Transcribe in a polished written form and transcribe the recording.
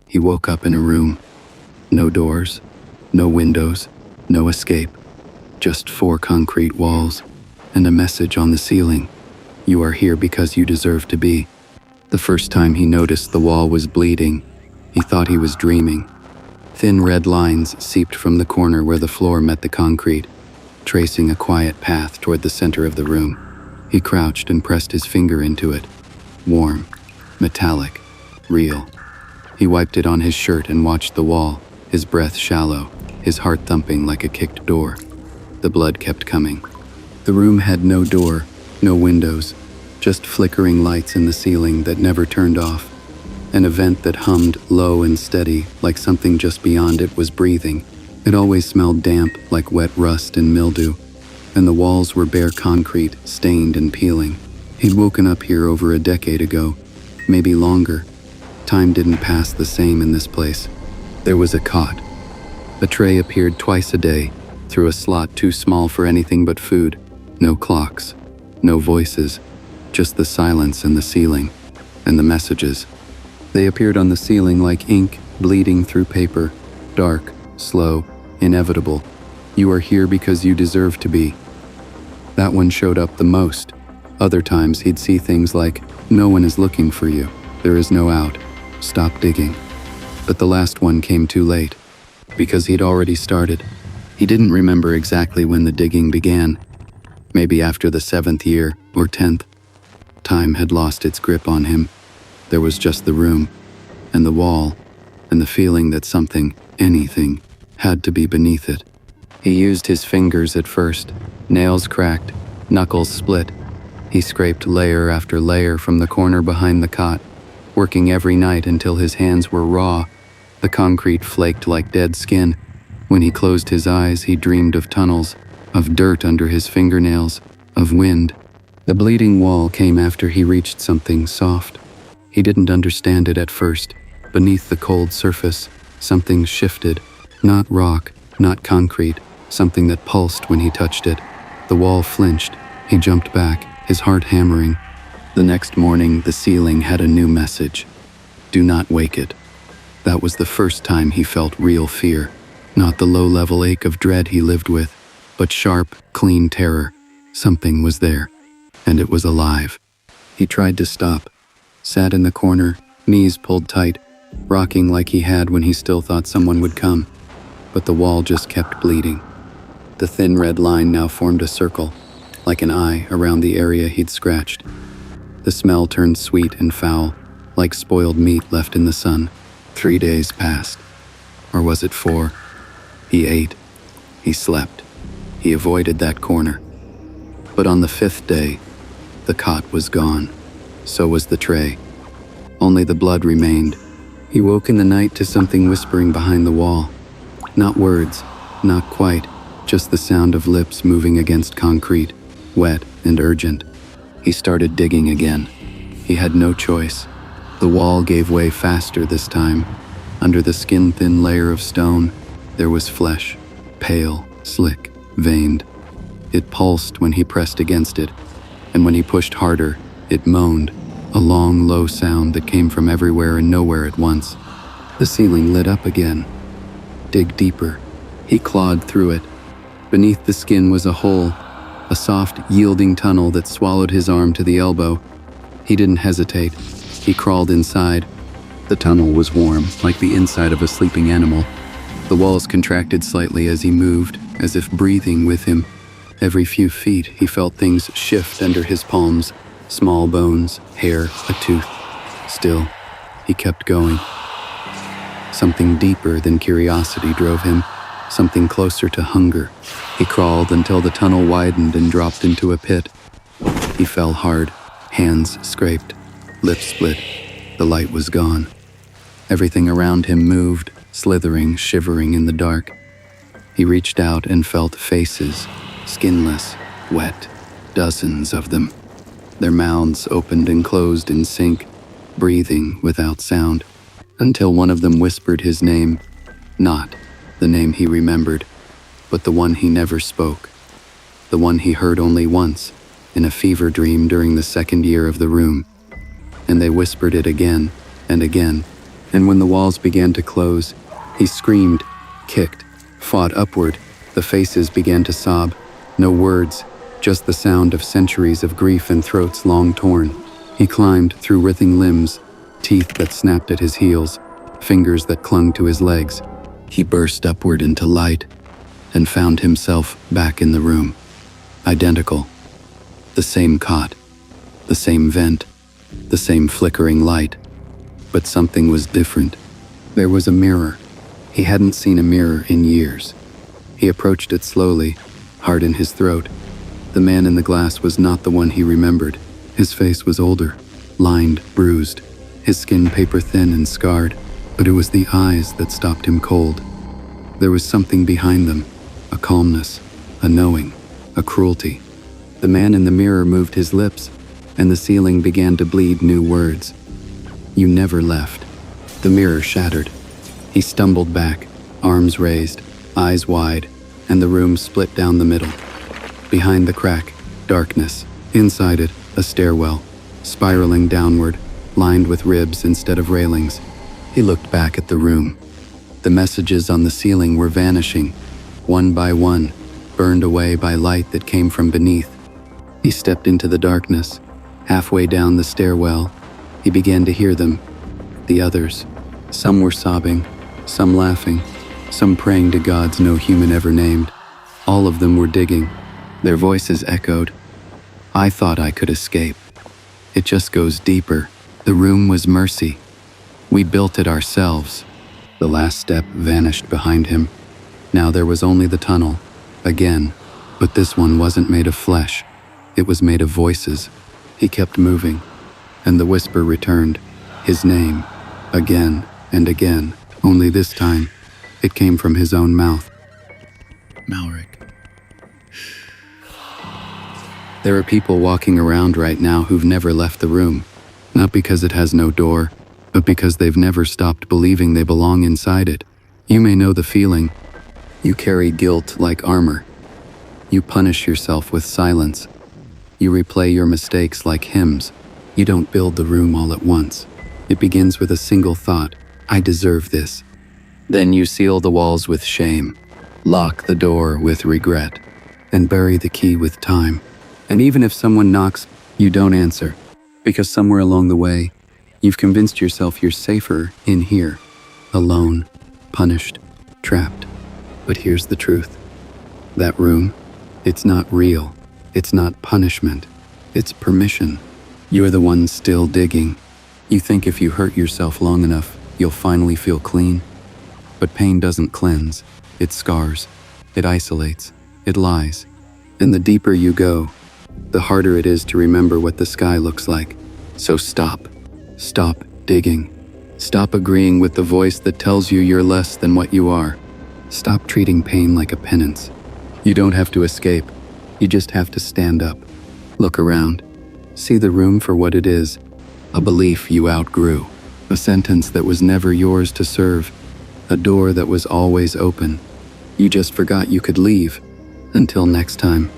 He woke up in a room. No doors, no windows, no escape. Just 4 concrete walls, and a message on the ceiling. You are here because you deserve to be. The first time he noticed the wall was bleeding, he thought he was dreaming. Thin red lines seeped from the corner where the floor met the concrete, tracing a quiet path toward the center of the room. He crouched and pressed his finger into it. Warm, metallic, real. He wiped it on his shirt and watched the wall, his breath shallow, his heart thumping like a kicked door. The blood kept coming. The room had no door, no windows, just flickering lights in the ceiling that never turned off. An vent that hummed low and steady, like something just beyond it was breathing. It always smelled damp, like wet rust and mildew, and the walls were bare concrete, stained and peeling. He'd woken up here over a decade ago, maybe longer. Time didn't pass the same in this place. There was a cot. A tray appeared twice a day, through a slot too small for anything but food. No clocks, no voices, just the silence and the ceiling, and the messages. They appeared on the ceiling like ink bleeding through paper, dark, slow, inevitable. You are here because you deserve to be. That one showed up the most. Other times he'd see things like, no one is looking for you, there is no out, stop digging. But the last one came too late, because he'd already started. He didn't remember exactly when the digging began, maybe after the 7th year or 10th. Time had lost its grip on him. There was just the room, and the wall, and the feeling that something, anything, had to be beneath it. He used his fingers at first, nails cracked, knuckles split. He scraped layer after layer from the corner behind the cot, working every night until his hands were raw. The concrete flaked like dead skin. When he closed his eyes, he dreamed of tunnels, of dirt under his fingernails, of wind. The bleeding wall came after he reached something soft. He didn't understand it at first. Beneath the cold surface, something shifted. Not rock, not concrete, something that pulsed when he touched it. The wall flinched. He jumped back, his heart hammering. The next morning, the ceiling had a new message. Do not wake it. That was the first time he felt real fear. Not the low-level ache of dread he lived with, but sharp, clean terror. Something was there, and it was alive. He tried to stop. Sat in the corner, knees pulled tight, rocking like he had when he still thought someone would come. But the wall just kept bleeding. The thin red line now formed a circle, like an eye around the area he'd scratched. The smell turned sweet and foul, like spoiled meat left in the sun. 3 days passed. Or was it 4? He ate. He slept. He avoided that corner. But on the 5th day, the cot was gone. So was the tray. Only the blood remained. He woke in the night to something whispering behind the wall. Not words, not quite, just the sound of lips moving against concrete, wet and urgent. He started digging again. He had no choice. The wall gave way faster this time. Under the skin-thin layer of stone, there was flesh, pale, slick, veined. It pulsed when he pressed against it, and when he pushed harder, it moaned, a long, low sound that came from everywhere and nowhere at once. The ceiling lit up again. Dig deeper. He clawed through it. Beneath the skin was a hole, a soft, yielding tunnel that swallowed his arm to the elbow. He didn't hesitate. He crawled inside. The tunnel was warm, like the inside of a sleeping animal. The walls contracted slightly as he moved, as if breathing with him. Every few feet, he felt things shift under his palms. Small bones, hair, a tooth. Still, he kept going. Something deeper than curiosity drove him, something closer to hunger. He crawled until the tunnel widened and dropped into a pit. He fell hard, hands scraped, lips split. The light was gone. Everything around him moved, slithering, shivering in the dark. He reached out and felt faces, skinless, wet, dozens of them. Their mouths opened and closed in sync, breathing without sound, until one of them whispered his name, not the name he remembered, but the one he never spoke, the one he heard only once, in a fever dream during the 2nd year of the room. And they whispered it again and again, And when the walls began to close, he screamed, kicked, fought upward. The faces began to sob. No words, just the sound of centuries of grief and throats long torn. He climbed through writhing limbs, teeth that snapped at his heels, fingers that clung to his legs. He burst upward into light and found himself back in the room. Identical. The same cot, the same vent, the same flickering light. But something was different. There was a mirror. He hadn't seen a mirror in years. He approached it slowly, heart in his throat. The man in the glass was not the one he remembered. His face was older, lined, bruised, his skin paper-thin and scarred, but it was the eyes that stopped him cold. There was something behind them, a calmness, a knowing, a cruelty. The man in the mirror moved his lips, and the ceiling began to bleed new words. You never left. The mirror shattered. He stumbled back, arms raised, eyes wide, and the room split down the middle. Behind the crack, darkness. Inside it, a stairwell, spiraling downward, lined with ribs instead of railings. He looked back at the room. The messages on the ceiling were vanishing, one by one, burned away by light that came from beneath. He stepped into the darkness. Halfway down the stairwell, he began to hear them. The others. Some were sobbing, some laughing, some praying to gods no human ever named. All of them were digging. Their voices echoed. I thought I could escape. It just goes deeper. The room was mercy. We built it ourselves. The last step vanished behind him. Now there was only the tunnel, again, but this one wasn't made of flesh. It was made of voices. He kept moving, and the whisper returned, his name, again and again, only this time, it came from his own mouth. Malric. There are people walking around right now who've never left the room, not because it has no door, but because they've never stopped believing they belong inside it. You may know the feeling. You carry guilt like armor. You punish yourself with silence. You replay your mistakes like hymns. You don't build the room all at once. It begins with a single thought, I deserve this. Then you seal the walls with shame, lock the door with regret, and bury the key with time. And even if someone knocks, you don't answer, because somewhere along the way, you've convinced yourself you're safer in here, alone, punished, trapped. But here's the truth. That room, it's not real. It's not punishment. It's permission. You're the one still digging. You think if you hurt yourself long enough, you'll finally feel clean. But pain doesn't cleanse. It scars. It isolates. It lies. And the deeper you go, the harder it is to remember what the sky looks like. So stop. Stop digging. Stop agreeing with the voice that tells you you're less than what you are. Stop treating pain like a penance. You don't have to escape. You just have to stand up. Look around. See the room for what it is. A belief you outgrew. A sentence that was never yours to serve. A door that was always open. You just forgot you could leave. Until next time.